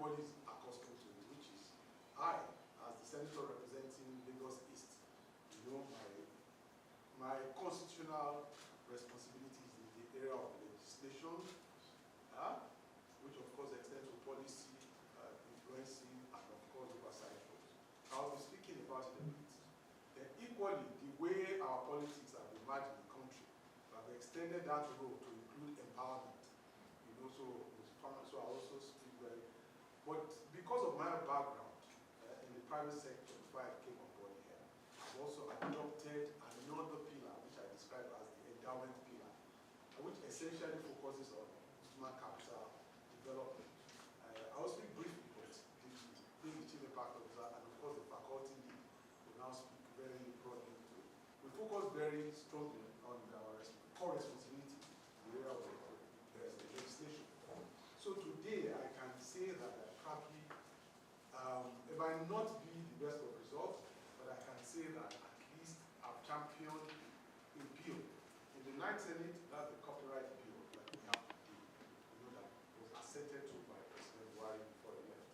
everybody is accustomed to, which is I, as the senator representing Lagos East, my constitutional responsibilities in the area of legislation, which of course extends to policy, influencing, and of course oversight roles. I'll be speaking about it a bit. Then equally, the way our politics have been managed in the country, we have extended that role to include empowerment. So I also speak very, but because of my background in the private sector before I came on board here, I've also adopted another pillar, which I describe as the endowment pillar, which essentially focuses on human capital development. I will speak briefly, but being the chief impact officer and of course the faculty lead will now speak very broadly to it. We focus very strongly on our core responsibility in the area of legislation. So today I can say that I probably, it might not be the best of results, but I can say that at least I've championed a bill. In the Ninth Senate, that's the copyright bill that we have today, that was assented to by President Buhari before he left.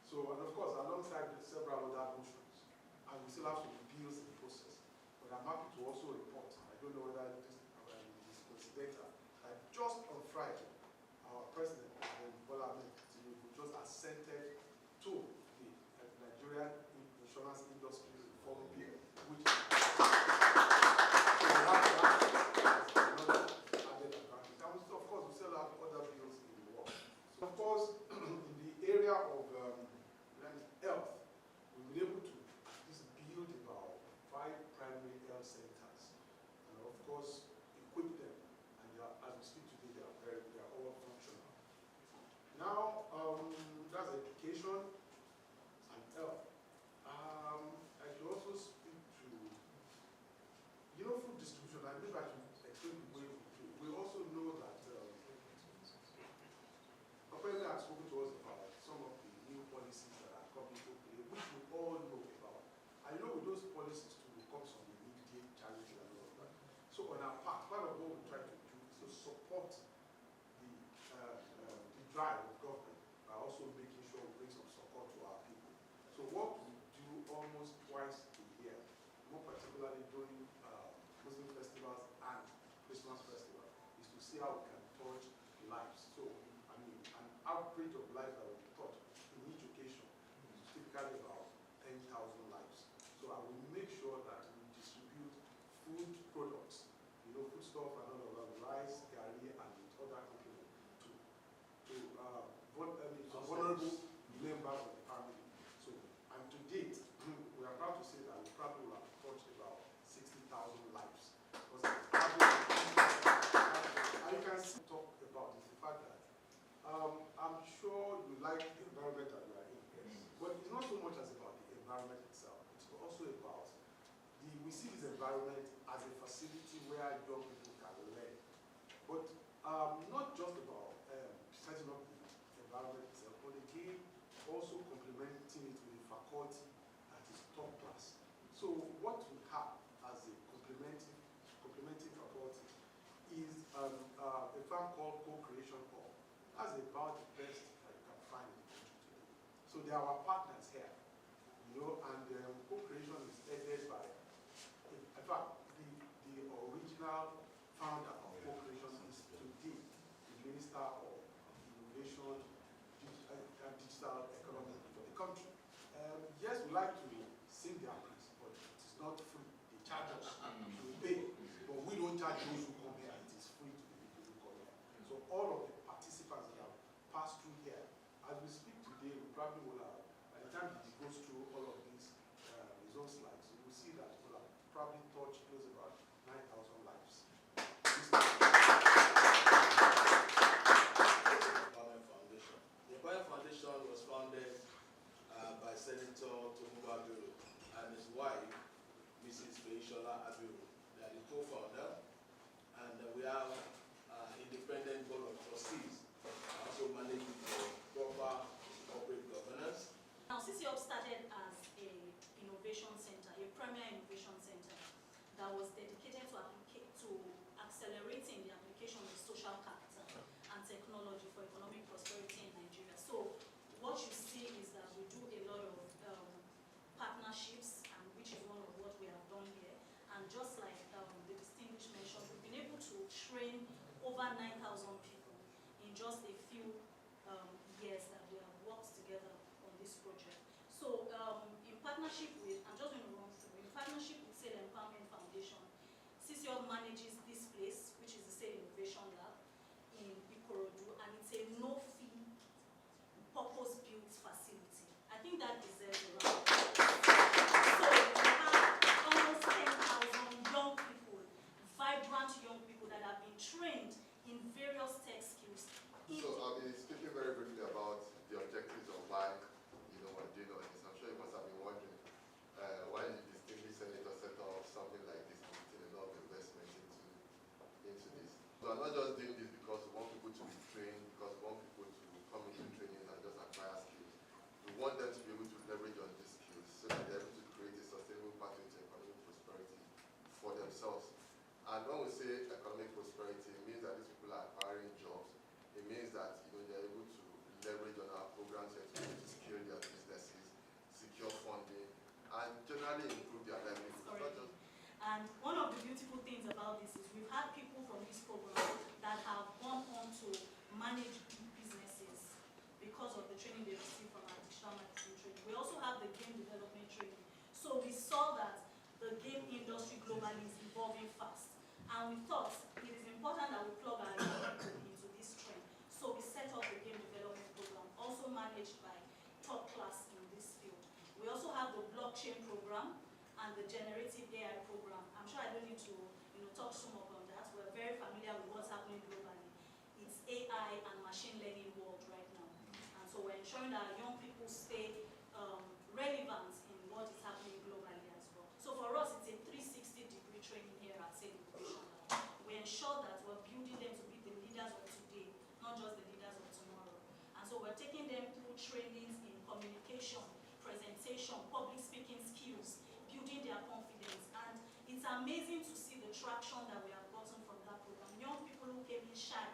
So, and of course, alongside with several other motions, and we still have some bills in the process, but I'm happy to also report, I don't know whether this is coincidental, that just on Friday, our president, Bola Ahmed Tinubu, just assented to the Nigerian insurance industry reform bill, which is another added advantage. And of course, we still have other bills in the works. So, of course, in the area of health, we've been able to build about 5 primary health centers, and of course, equip them. And as we speak today, they are all functional. Now, that's education and health. I should also speak to, food distribution. I maybe I should explain the way we do. We also know that President has spoken to us about some of the new policies that are coming to play, which we all know about. I know with those policies too will come some immediate challenges and all of that. So on our part of what we try to do is to support the drive of government by also making sure we bring some support to our people. So what we do almost twice a year, more particularly during Muslim festivals and Christmas festival, is to see how we can touch lives. So, I mean, an average of lives that will be touched in each occasion is typically about 10,000 lives. So I will make sure that we distribute food products, foodstuff and all of that, rice, gari, and other complements to vulnerable members of the family. So, and to date, we are proud to say that we probably will have touched about 60,000 lives. And you can see, talk about is the fact that I'm sure you like the environment that we are in, but it's not so much as about the environment itself. It's also about we see this environment as a facility where young people can learn, but not just about setting up the environment itself, but again also complementing it with a faculty that is top class. So what we have as a complementing faculty is a firm called Co-Creation Hall. That's about the best that you can find in the country today. So they are our partners here, and Co-Creation is headed by, in fact, the original founder of Co-Creation is today the Minister of Innovation and Digital Economy for the country. Yes, we like to sing their praise, but it is not free. They charge us to pay, but we don't charge those who come here. It is free to the people who come here. So all of the participants that have passed through here, as we speak today, we probably will have, by the time it goes through all of these results slides, you will see that we'll have probably touched close about 9,000 lives. The Bio Foundation was founded train over 9,000 people in just a few years that we have worked together on this project. So in partnership with, I'm just going to run through, in partnership with Sale Empowerment Foundation, CCO manages this place, which is the Sale Innovation Lab in Ikorodu, and it's a no-fee, purpose-built facility. I think that deserves a round of applause. So we have almost 10,000 young people, vibrant young people that have been trained in various tech skills. So I'll be speaking very briefly about the objectives of why we're doing all this. I'm sure you must have been wondering why the distinguished senator set up something like this and putting a lot of investment into this. So I'm not just doing this because we want people to be trained, because we want people to come into training and just acquire skills. We want them to be able to leverage on these skills so that they're able to create a sustainable pathway to economic prosperity for themselves. And when we say economic prosperity, it means that these people are acquiring jobs. It means that they're able to leverage on our programs here to be able to scale their businesses, secure funding, and generally improve their livelihoods. And one of the beautiful things about this is we've had people from this program that have gone on to manage big businesses because of the training they received from our digital marketing training. We also have the game development training. So we saw that the game industry globally is evolving fast. And we thought it is important that we plug our young people into this trend. So we set up the game development program, also managed by top class in this field. We also have the blockchain program and the generative AI program. I'm sure I don't need to talk so much on that. We're very familiar with what's happening globally. It's AI and machine learning world right now. And so we're ensuring that our young people stay relevant in what is happening globally as well. So for us, it's a 360-degree training here at Sale Innovation Lab. We ensure that we're building them to be the leaders of today, not just the leaders of tomorrow. And so we're taking them through trainings in communication, presentation, public speaking skills, building their confidence. And it's amazing to see the traction that we have gotten from that program. Young people who came in shy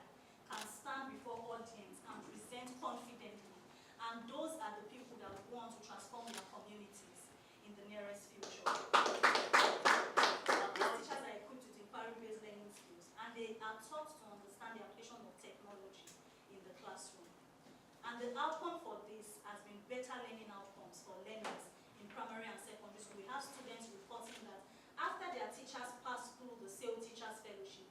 can stand before audience and present confidently. And those are the people that we want to transform their communities in the nearest future. These teachers are equipped with inquiry-based learning skills, and they are taught to understand the application of technology in the classroom. And the outcome for this has been better learning outcomes for learners in primary and secondary school. We have students reporting that after their teachers pass through the SAIL Teachers Fellowship,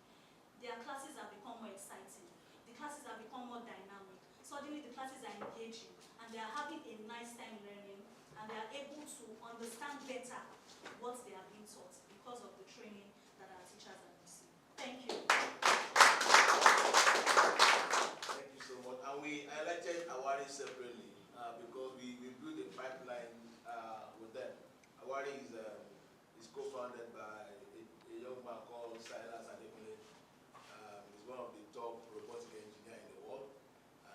their classes have become more exciting. The classes have become more dynamic. Suddenly the classes are engaging, and they are having a nice time learning, and they are able to understand better what they are being taught because of the training that our teachers have received. Thank you. Thank you so much. And we highlighted Awari separately because we built a pipeline with them. Awari is co-founded by a young man called Silas Adekule. He's one of the top robotic engineers in the world,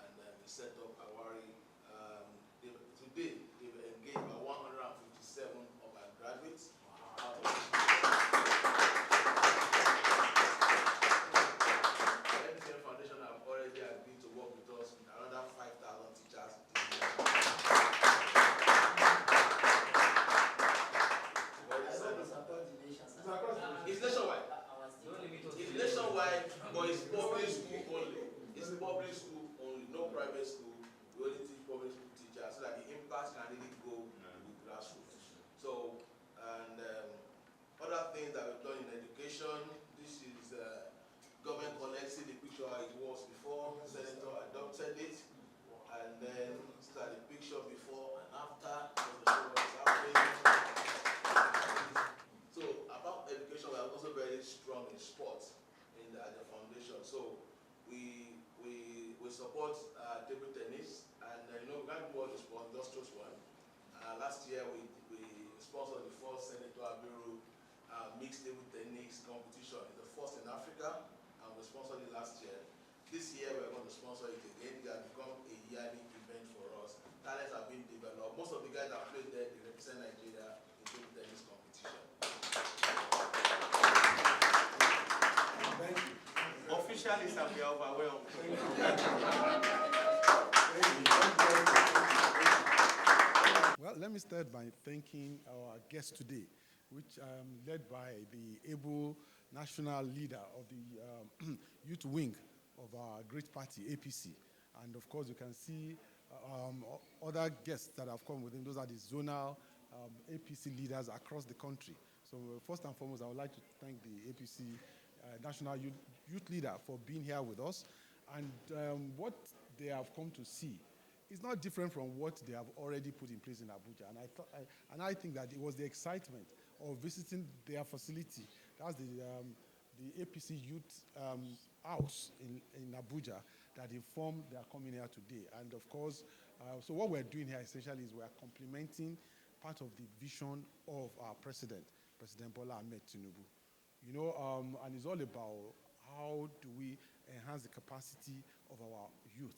and he set up Awari. Today, they've engaged about 157 of our graduates. Wow. MTN Foundation have already agreed to work with us with another 5,000 teachers. It's nationwide. It's nationwide, but it's public school only. It's public school only, no private school. We only teach public school teachers so that the impact can really go with grassroots. So, and other things that we've done in education, this is government collecting the picture how it was before, Senator adopted it, and then start the picture before and after, so about education, we are also very strong in sports at the foundation. So we support table tennis, and we can't do all the sports, just chose one. Last year we sponsored the first Senator Abiru'S mixed table tennis competition. It's the first in Africa, and we sponsored it last year. This year we're going to sponsor it again. It has become a yearly event for us. Talents have been developed. Most of the guys that played there, they represent Nigeria in table tennis competition. Thank you. Officially, sir, we are overwhelmed. Well, let me start by thanking our guest today, which led by the able national leader of the youth wing of our great party, APC. And of course, you can see other guests that have come with him. Those are the zonal APC leaders across the country. So first and foremost, I would like to thank the APC national youth leader for being here with us. And what they have come to see is not different from what they have already put in place in Abuja. And I think that it was the excitement of visiting their facility. That's the APC Youth House in Abuja that informed they are coming here today. And of course, so what we're doing here essentially is we're complementing part of the vision of our President Bola Ahmed Tinubu. You know, and it's all about how do we enhance the capacity of our youth.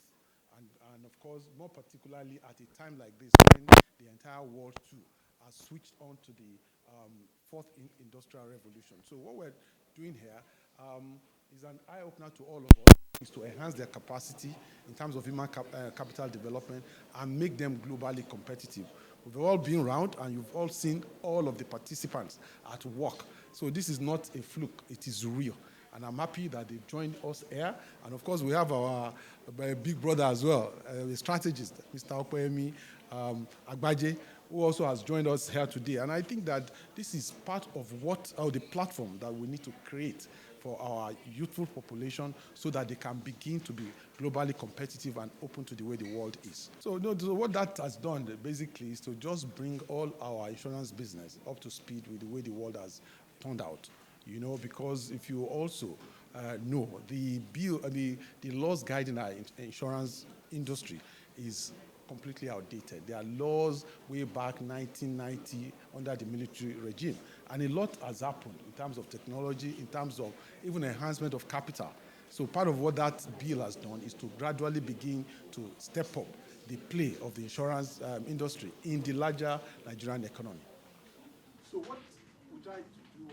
And of course, more particularly at a time like this, when the entire world too has switched on to the fourth industrial revolution. So what we're doing here is an eye-opener to all of us, is to enhance their capacity in terms of human capital development and make them globally competitive. We've all been around and you've all seen all of the participants at work. So this is not a fluke, it is real. And I'm happy that they've joined us here. And of course, we have our big brother as well, the strategist, Mr. Okwemi Agbaje, who also has joined us here today. And I think that this is part of the platform that we need to create for our youthful population so that they can begin to be globally competitive and open to the way the world is. So what that has done basically is to just bring all our insurance business up to speed with the way the world has turned out. You know, because if you also know, the laws guiding our insurance industry is completely outdated. There are laws way back 1990 under the military regime. And a lot has happened in terms of technology, in terms of even enhancement of capital. So part of what that bill has done is to gradually begin to step up the play of the insurance industry in the larger Nigerian economy. So what we try to do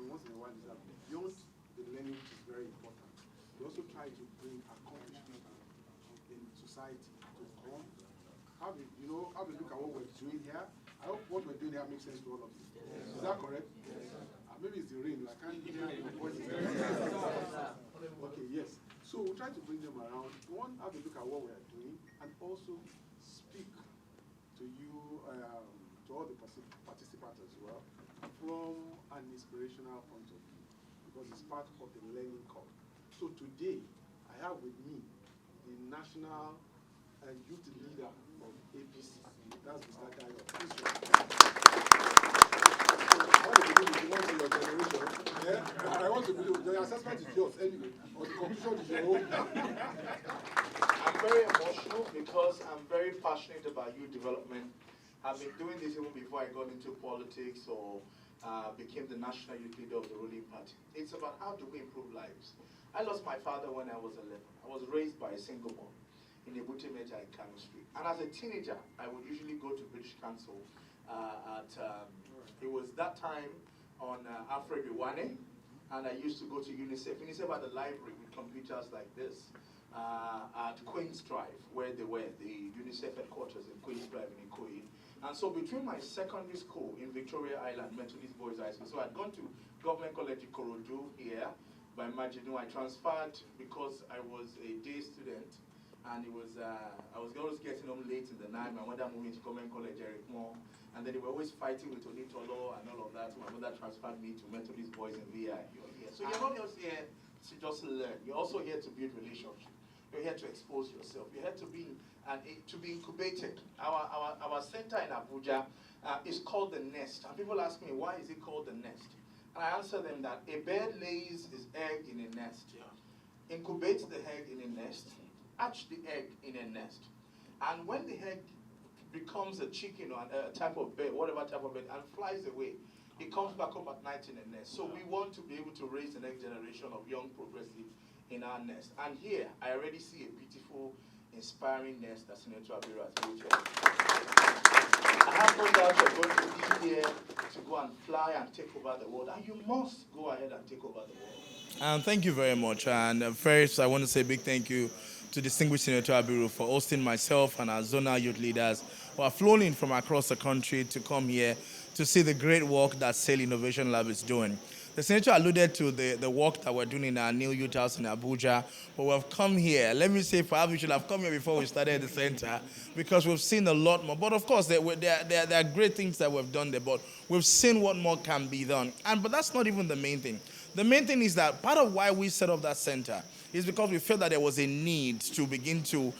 once in a while is that beyond the learning, which is very important, we also try to bring accomplishment in society to come. Have a look at what we're doing here. I hope what we're doing here makes sense to all of you. Yes. Is that correct? Yes. Maybe it's the rain. I can't hear your voice. Okay, yes. So we'll try to bring them around. One, have a look at what we're doing, and also speak to you, to all the participants as well, from an inspirational point of view, because it's part of the learning curve. So today, I have with me the national youth leader of APC. That's Mr. Dayo. I want to believe the assessment is yours anyway, or the conclusion is your own. I'm very emotional because I'm very passionate about youth development. I've been doing this even before I got into politics or became the national youth leader of the ruling party. It's about how do we improve lives. I lost my father when I was 11. I was raised by a single mom in Menta in Kano Street. And as a teenager, I would usually go to British Council it was that time on Alfred Iwane, and I used to go to UNICEF. UNICEF had a library with computers like this at Queen's Drive, where they were, the UNICEF headquarters in Queen's Drive in Ikoyi. And so between my secondary school in Victoria Island, Methodist Boys High School, so I'd gone to Government College Ikorodu here by Majinu. I transferred because I was a day student, and it was I was always getting home late in the night. My mother moved into Government College Eric Moore, and then they were always fighting with Onitolo and all of that. So my mother transferred me to Methodist Boys in VI. So you're not just here to just learn. You're also here to build relationships. You're here to expose yourself. You're here to be incubated. Our center in Abuja is called the Nest. And people ask me, why is it called the Nest? And I answer them that a bird lays his egg in a nest, incubates the egg in a nest, hatch the egg in a nest. And when the egg becomes a chicken or a type of bird, whatever type of bird, and flies away, it comes back up at night in a nest. So we want to be able to raise the next generation of young progressives in our nest. And here, I already see a beautiful, inspiring nest that Senator Abiru'S has built here. I have no doubt you're going to be here to go and fly and take over the world. And you must go ahead and take over the world. Thank you very much. And first, I want to say a big thank you to distinguished Senator Abiru for hosting myself and our zonal youth leaders who are flown in from across the country to come here to see the great work that SAIL Innovation Lab is doing. The senator alluded to the work that we're doing in our new youth house in Abuja, but we've come here. Let me say, perhaps we should have come here before we started the center, because we've seen a lot more. But of course, there are great things that we've done there, but we've seen what more can be done. But that's not even the main thing. The main thing is that part of why we set up that center is because we felt that there was a need to begin to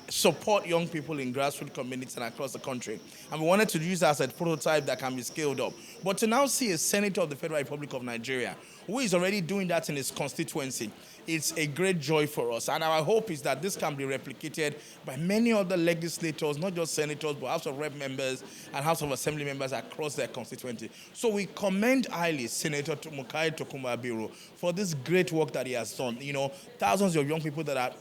support young people in grassroots communities and across the country. And we wanted to use that as a prototype that can be scaled up. But to now see a senator of the Federal Republic of Nigeria who is already doing that in his constituency, it's a great joy for us. And our hope is that this can be replicated by many other legislators, not just senators, but House of Rep members and House of Assembly members across their constituency. So we commend highly Senator Tokunbo Abiru for this great work that he has done. You know, thousands of young people that are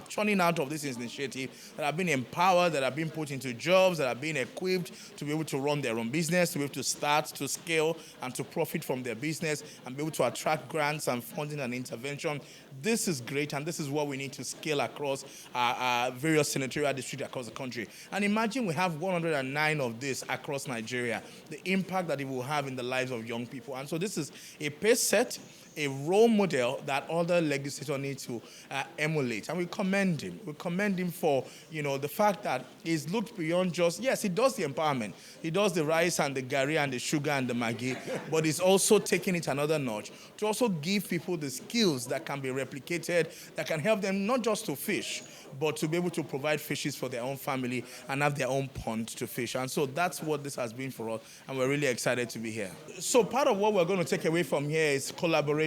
churning out of this initiative, that have been empowered, that have been put into jobs, that have been equipped to be able to run their own business, to be able to start, to scale, and to profit from their business, and be able to attract grants and funding and intervention. This is great, and this is what we need to scale across our various senatorial districts across the country. And imagine we have 109 of this across Nigeria, the impact that it will have in the lives of young people. And so this is a pace set, a role model that other legislators need to emulate. And we commend him. We commend him for, the fact that he's looked beyond just, yes, he does the empowerment. He does the rice and the gari and the sugar and the maggi, but he's also taking it another notch to also give people the skills that can be replicated, that can help them not just to fish, but to be able to provide fishes for their own family and have their own pond to fish. And so that's what this has been for us, and we're really excited to be here. So part of what we're going to take away from here is collaboration.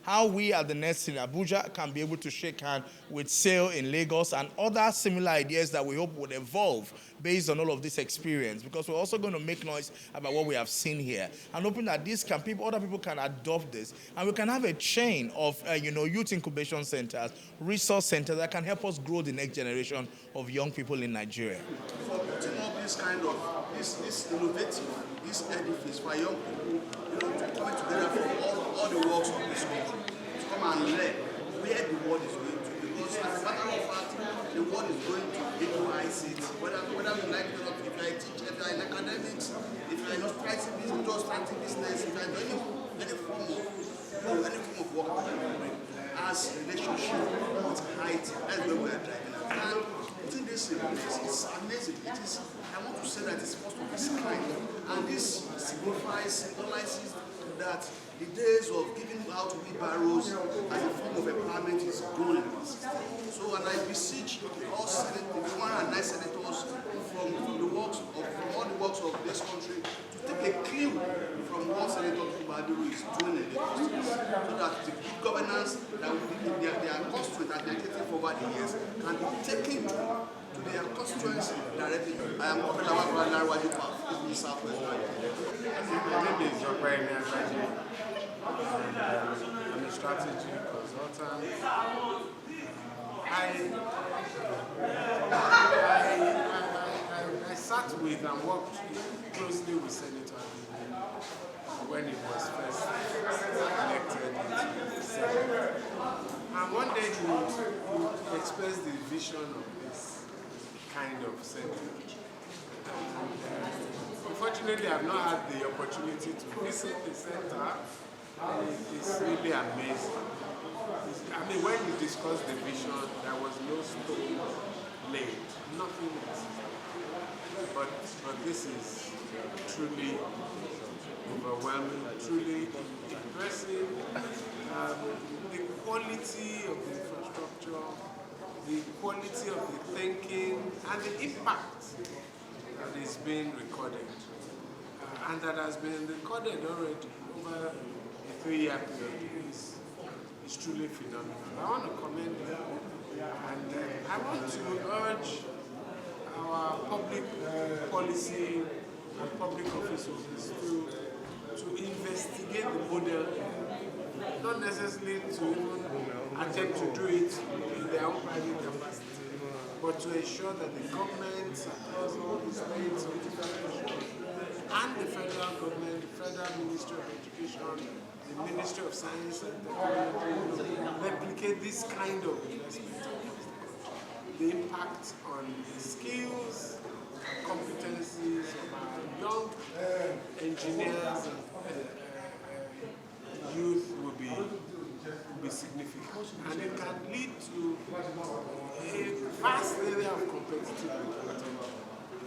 How we at the Nest in Abuja can be able to shake hands with SAIL in Lagos and other similar ideas that we hope would evolve based on all of this experience, because we're also going to make noise about what we have seen here and hoping that other people can adopt this, and we can have a chain of youth incubation centers, resource centers that can help us grow the next generation of young people in Nigeria. For putting up this kind of this innovative, this edifice for young people, to come together from all the works of this country, to come and learn where the world is going to. Because as a matter of fact, the world is going to ICT, whether we like it or not. If you are a teacher, if you are in academics, if you are not pricing business, just starting business, if you are doing any form of work that you doing, as relationship with IT, that's where we are driving at. And putting this in place, it's amazing. I want to say that it's first of its kind. And this symbolizes that the days of giving out wheelbarrows as a form of empowerment is gone. So, and I beseech all senators, 109 senators from all the works of this country to take a clue from what Senator Abiru is doing in Lagos, so that the good governance that their constituents that they are taking over the years can be taken to their constituency directly. I am Kopelawa Larwaju Park in Southwest Nigeria. My name is Goldmynetv. I'm a strategy consultant. I sat with and worked closely with Senator Abiru when he was first elected into the Senate. And one day he expressed the vision of this kind of center. Unfortunately, I've not had the opportunity to visit the center. It's really amazing. I mean, when we discussed the vision, there was no stone laid, nothing else. But this is truly overwhelming, truly impressive. The quality of the infrastructure, the quality of the thinking, and the impact that is being recorded, and that has been recorded already over a 3-year period is truly phenomenal. I want to commend you, and I want to urge our public policy and public officials to investigate the model, not necessarily to even attempt to do it in their own private capacity, but to ensure that the governments across all the states and the federal government, the Federal Ministry of Education, the Ministry of Science and Technology, replicate this kind of investment. The impact on the skills and competencies of our young engineers and vast area of competitive reporting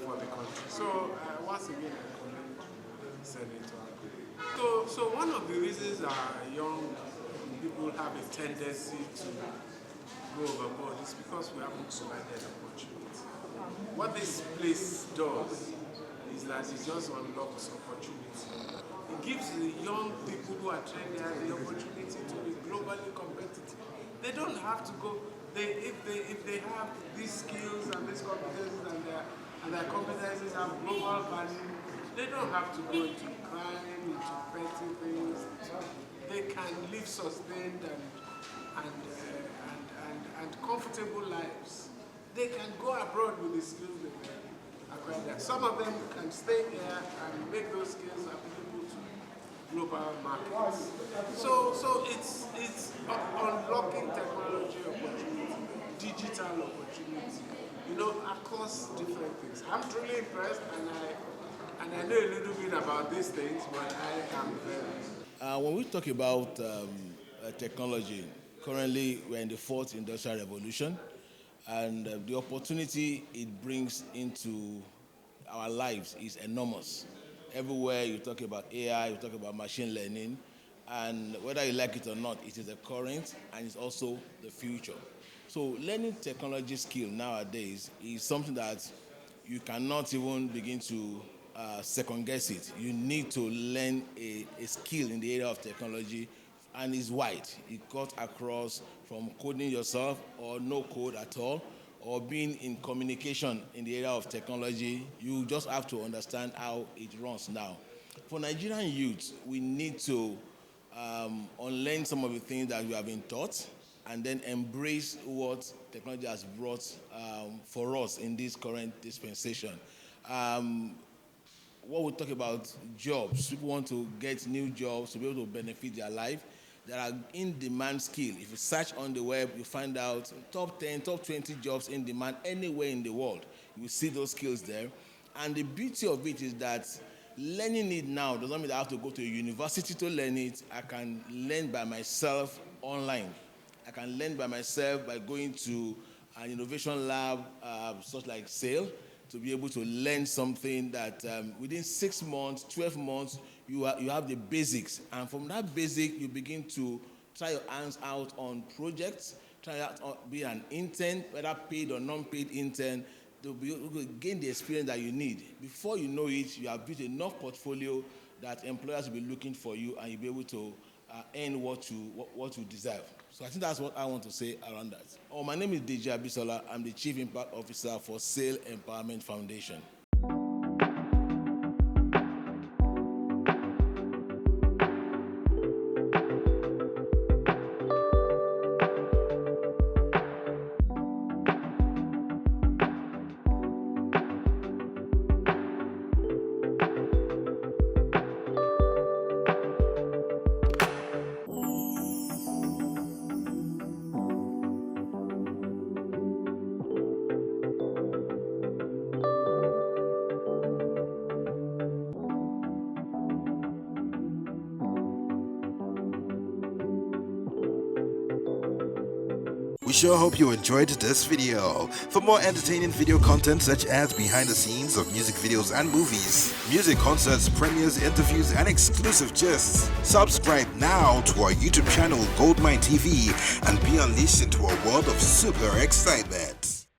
for the country. So once again, I commend Senator. So one of the reasons young people have a tendency to go overboard is because we haven't provided opportunity. What this place does is that it just unlocks opportunity. It gives the young people who are trained there the opportunity to be globally competitive. They don't have to go. If they have these skills and these competencies and their competencies have global value, they don't have to go into crime, into petty things. They can live sustained and comfortable lives. They can go abroad with the skills they acquire there. Some of them can stay here and make those skills applicable to global markets. So it's unlocking technology opportunity, digital opportunity, across different things. I'm truly impressed, and I know a little bit about these things, but I am very. When we talk about technology, currently we're in the 4th industrial revolution, and the opportunity it brings into our lives is enormous. Everywhere you talk about AI, you talk about machine learning, and whether you like it or not, it is the current and it's also the future. So learning technology skill nowadays is something that you cannot even begin to second guess it. You need to learn a skill in the area of technology, and it's wide. It cuts across from coding yourself or no code at all, or being in communication in the area of technology. You just have to understand how it runs now. For Nigerian youth, we need to unlearn some of the things that we have been taught and then embrace what technology has brought for us in this current dispensation. What we talk about jobs, people want to get new jobs to be able to benefit their life. There are in-demand skills. If you search on the web, you find out top 10, top 20 jobs in demand anywhere in the world. You will see those skills there. And the beauty of it is that learning it now does not mean that I have to go to a university to learn it. I can learn by myself online. I can learn by myself by going to an innovation lab, such like SAIL, to be able to learn something that within 6 months, 12 months, you have the basics. And from that basic, you begin to try your hands out on projects, try out be an intern, whether paid or non-paid intern, to be able to gain the experience that you need. Before you know it, you have built enough portfolio that employers will be looking for you, and you'll be able to earn what you deserve. So I think that's what I want to say around that. My name is Dayo. I'm the Chief Impact Officer for SAIL Empowerment Foundation. We sure hope you enjoyed this video. For more entertaining video content such as behind the scenes of music videos and movies, music concerts, premieres, interviews, and exclusive gists, subscribe now to our YouTube channel Goldmynetv and be unleashed into a world of super excitement.